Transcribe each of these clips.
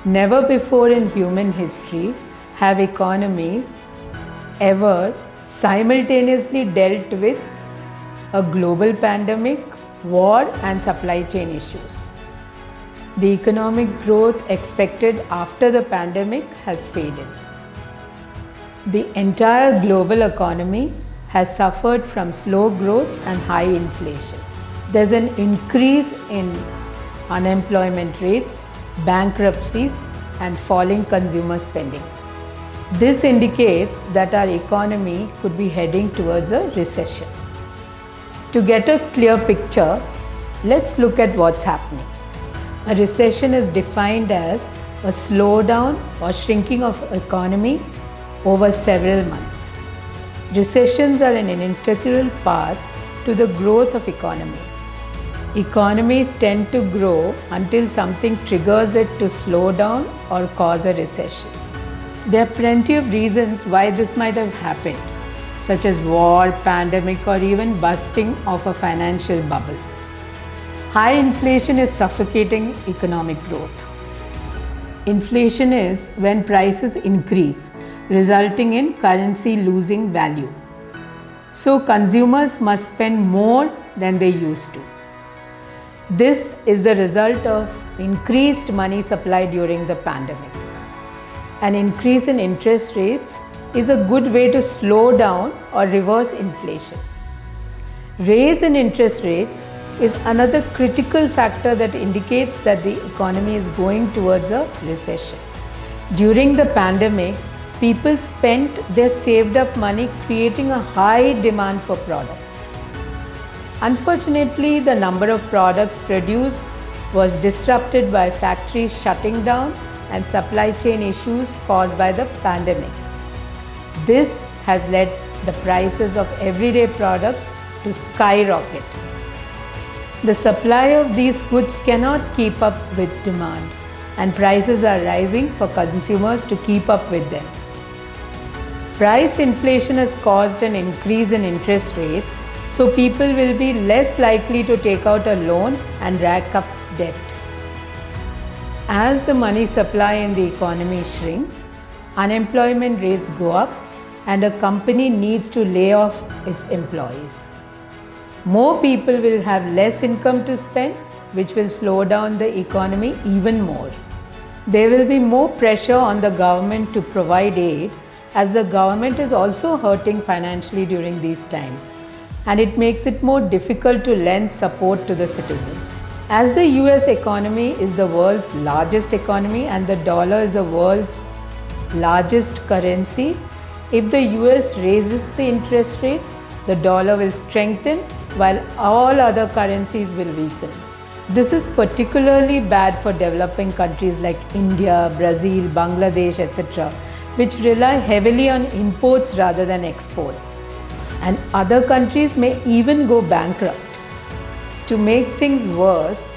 Never before in human history have economies ever simultaneously dealt with a global pandemic, war, and supply chain issues. The economic growth expected after the pandemic has faded. The entire global economy has suffered from slow growth and high inflation. There's an increase in unemployment rates, bankruptcies, and falling consumer spending. This indicates that our economy could be heading towards a recession. To get a clear picture, let's look at what's happening. A recession is defined as a slowdown or shrinking of economy over several months. Recessions are an integral part to the growth of economies. Economies tend to grow until something triggers it to slow down or cause a recession. There are plenty of reasons why this might have happened, such as war, pandemic, or even busting of a financial bubble. High inflation is suffocating economic growth. Inflation is when prices increase, resulting in currency losing value. So consumers must spend more than they used to. This is the result of increased money supply during the pandemic. An increase in interest rates is a good way to slow down or reverse inflation. Raise in interest rates is another critical factor that indicates that the economy is going towards a recession. During the pandemic, people spent their saved up money creating a high demand for products. Unfortunately, the number of products produced was disrupted by factories shutting down and supply chain issues caused by the pandemic. This has led the prices of everyday products to skyrocket. The supply of these goods cannot keep up with demand, and prices are rising for consumers to keep up with them. Price inflation has caused an increase in interest rates, so people will be less likely to take out a loan and rack up debt. As the money supply in the economy shrinks, unemployment rates go up and a company needs to lay off its employees. More people will have less income to spend, which will slow down the economy even more. There will be more pressure on the government to provide aid, as the government is also hurting financially during these times, and it makes it more difficult to lend support to the citizens. As the US economy is the world's largest economy and the dollar is the world's largest currency, if the US raises the interest rates, the dollar will strengthen while all other currencies will weaken. This is particularly bad for developing countries like India, Brazil, Bangladesh, etc., which rely heavily on imports rather than exports. And other countries may even go bankrupt. To make things worse,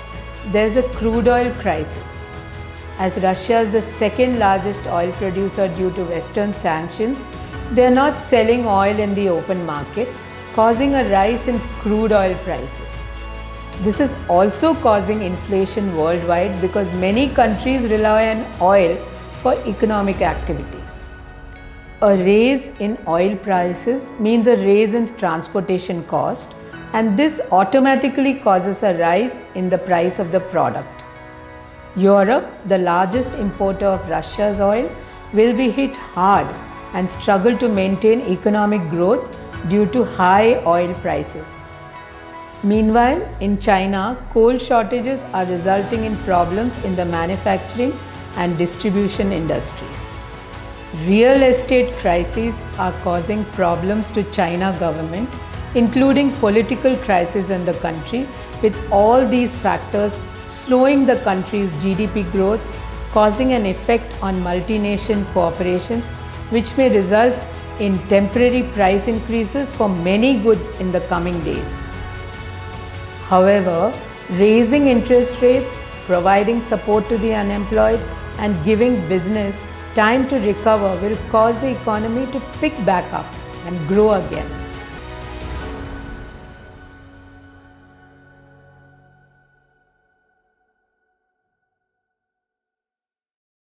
there's a crude oil crisis. As Russia is the second largest oil producer due to Western sanctions, they are not selling oil in the open market, causing a rise in crude oil prices. This is also causing inflation worldwide because many countries rely on oil for economic activities. A raise in oil prices means a raise in transportation cost, and this automatically causes a rise in the price of the product. Europe, the largest importer of Russia's oil, will be hit hard and struggle to maintain economic growth due to high oil prices. Meanwhile, in China, coal shortages are resulting in problems in the manufacturing and distribution industries. Real estate crises are causing problems to China government, including political crisis in the country, with all these factors slowing the country's GDP growth, causing an effect on multinational corporations, which may result in temporary price increases for many goods in the coming days. However, raising interest rates, providing support to the unemployed, and giving business time to recover will cause the economy to pick back up and grow again.